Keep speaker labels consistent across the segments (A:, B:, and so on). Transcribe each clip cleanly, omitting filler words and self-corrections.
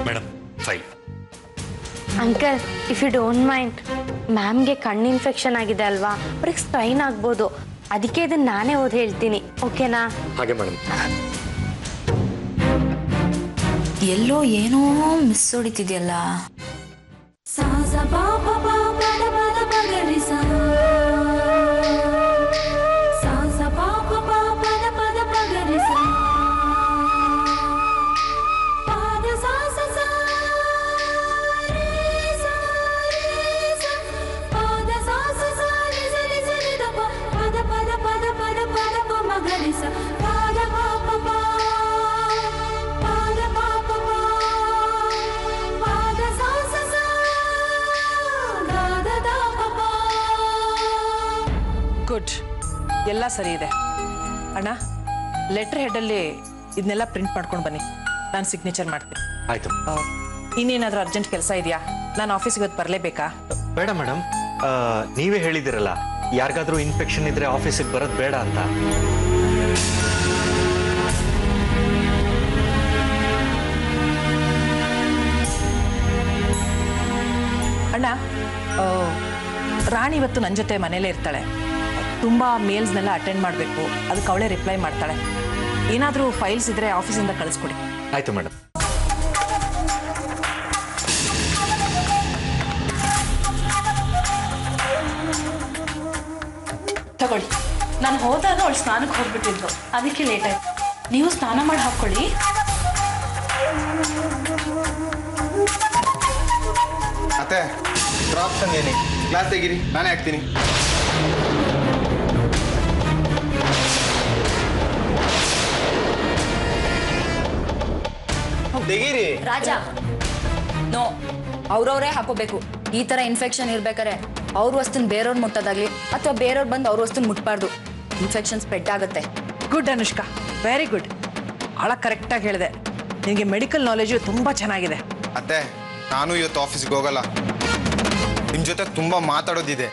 A: Madam file.
B: Uncle, if you don't mind, ಮ್ಯಾಮ್ಗೆ ಕಣ್ಣು infection ಆಗಿದೆ ಅಲ್ವಾ, ಅವ್ರಿಗೆ ಸ್ಟ್ರೈನ್ ಆಗ್ಬೋದು. ಅದಕ್ಕೆ ಇದನ್ನ ನಾನೇ ಓದಿ ಹೇಳ್ತೀನಿ, ಓಕೆನಾ?
A: ಹಾಗೆ ಮೇಡಮ್.
C: ಎಲ್ಲೋ ಏನೋ ಮಿಸ್ ಹೊಡಿತಿದ್ಯಲ್ಲ.
D: ಗುಡ್, ಎಲ್ಲ ಸರಿ ಇದೆ. ಅಣ್ಣ, ಲೆಟರ್ ಹೆಡಲ್ಲಿ ಇದನ್ನೆಲ್ಲ ಪ್ರಿಂಟ್ ಮಾಡ್ಕೊಂಡು ಬನ್ನಿ, ನಾನು ಸಿಗ್ನೇಚರ್ ಮಾಡ್ತೀನಿ.
A: ಆಯ್ತು.
D: ಇನ್ನೇನಾದ್ರೂ ಅರ್ಜೆಂಟ್ ಕೆಲಸ ಇದೆಯಾ? ನಾನು ಆಫೀಸ್ಗೆ ಇವತ್ತು ಬರಲೇಬೇಕಾ?
A: ಬೇಡ ಮೇಡಮ್, ನೀವೇ ಹೇಳಿದಿರಲ್ಲ ಯಾರಿಗಾದ್ರೂ ಇನ್ಫೆಕ್ಷನ್ ಇದ್ರೆ ಆಫೀಸಿಗೆ ಬರೋದು ಬೇಡ ಅಂತ.
D: ಅಣ್ಣ, ರಾಣಿ ಇವತ್ತು ನನ್ನ ಜೊತೆ ಮನೇಲೇ ಇರ್ತಾಳೆ. ತುಂಬ ಮೇಲ್ಸ್ನೆಲ್ಲ ಅಟೆಂಡ್ ಮಾಡಬೇಕು, ಅದಕ್ಕೆ ಅವಳೇ ರಿಪ್ಲೈ ಮಾಡ್ತಾಳೆ. ಏನಾದರೂ ಫೈಲ್ಸ್ ಇದ್ರೆ ಆಫೀಸಿಂದ ಕಳಿಸ್ಕೊಡಿ.
A: ಆಯ್ತು ಮೇಡಮ್.
E: ತಗೊಳ್ಳಿ. ನಾನು ಹೋದಾಗ ಅವಳು ಸ್ನಾನಕ್ಕೆ ಹೋಗ್ಬಿಟ್ಟಿದ್ದು, ಅದಕ್ಕೆ ಲೇಟ್ ಆಯ್ತು. ನೀವು ಸ್ನಾನ ಮಾಡಿ ಹಾಕ್ಕೊಳ್ಳಿ.
F: ಅತ್ತೆ, ಡ್ರಾಪ್ ತಂದೇನಿ, ಗ್ಲಾಸ್ ತೆಗೀರಿ, ನಾನೇ ಹಾಕ್ತೀನಿ. ತೆಗೀರಿ.
C: ರಾಜ, ನೋ, ಅವ್ರವ್ರೇ ಹಾಕೋಬೇಕು. ಈ ತರ ಇನ್ಫೆಕ್ಷನ್ ಇರ್ಬೇಕಾರೆ ಅವ್ರ ವಸ್ತುನ ಬೇರೆಯವ್ರು ಮುಟ್ಟೋದಾಗ್ಲಿ ಅಥವಾ ಬೇರೆಯವ್ರು ಬಂದು ಅವ್ರ ವಸ್ತುನ ಮುಟ್ಬಾರ್ದು. ಇನ್ಫೆಕ್ಷನ್ ಸ್ಪ್ರೆಡ್ ಆಗುತ್ತೆ.
D: Good Anushka, very good. ಭಾಳ ಕರೆಕ್ಟಾಗಿ ಹೇಳಿದೆ. ನಿನಗೆ ಮೆಡಿಕಲ್ ನಾಲೆಜು ತುಂಬ ಚೆನ್ನಾಗಿದೆ.
F: ಅತ್ತೆ, ನಾನು ಇವತ್ತು ಆಫೀಸ್ಗೆ ಹೋಗಲ್ಲ. ನಿಮ್ಮ ಜೊತೆ ತುಂಬ ಮಾತಾಡೋದಿದೆ.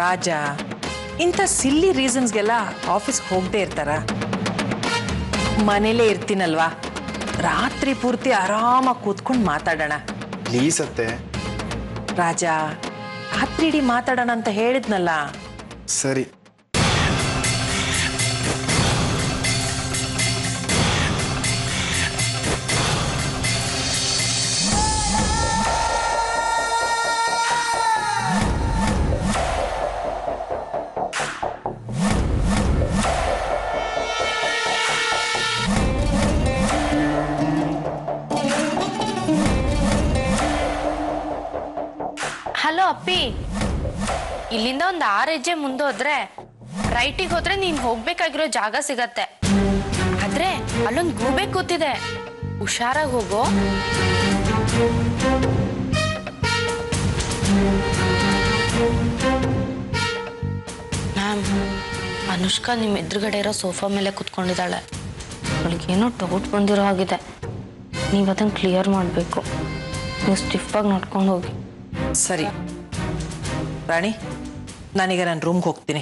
D: ರಾಜ, ಇಂಥ ಸಿಲ್ಲಿ ರೀಸನ್ಸ್ಗೆಲ್ಲ ಆಫೀಸ್ಗೆ ಹೋಗದೆ ಇರ್ತಾರ? ಮನೇಲೇ ಇರ್ತೀನಲ್ವಾ, ರಾತ್ರಿ ಪೂರ್ತಿ ಆರಾಮಾಗಿ ಕೂತ್ಕೊಂಡು ಮಾತಾಡೋಣ.
F: ಪ್ಲೀಸ್ ಅತ್ತೆ.
D: ರಾಜ, ರಾತ್ರಿ ಇಡೀ ಮಾತಾಡೋಣ ಅಂತ ಹೇಳಿದ್ನಲ್ಲ.
F: ಸರಿ.
B: ಹಲೋ ಅಪ್ಪಿ, ಇಲ್ಲಿಂದ ಒಂದು 6 ಹೆಜ್ಜೆ ಮುಂದೆ ಹೋದ್ರೆ ರೈಟಿಗೆ ಹೋದ್ರೆ ನೀನ್ ಹೋಗ್ಬೇಕಾಗಿರೋ ಜಾಗ ಸಿಗತ್ತೆ. ಆದ್ರೆ ಅಲ್ಲೊಂದು ಗೂಬೆ ಕೂತಿದೆ, ಹುಷಾರಾಗಿ ಹೋಗೋ. ಮ್ಯಾಮ್, ಅನುಷ್ಕಾ ನಿಮ್ ಎದುರುಗಡೆ ಇರೋ ಸೋಫಾ ಮೇಲೆ ಕುತ್ಕೊಂಡಿದ್ದಾಳೆ. ಅವಳಿಗೇನೋ ಡೌಟ್ ಬಂದಿರೋ ಹಾಗಿದೆ. ನೀವು ಅದನ್ನ ಕ್ಲಿಯರ್ ಮಾಡಬೇಕು. ನೀವು ಸ್ಟಿಫಾಗಿ ನಡ್ಕೊಂಡು ಹೋಗಿ.
D: ಸರಿ ರಾಣಿ, ನಾನೀಗ ನನ್ನ ರೂಮ್ಗೆ ಹೋಗ್ತೀನಿ.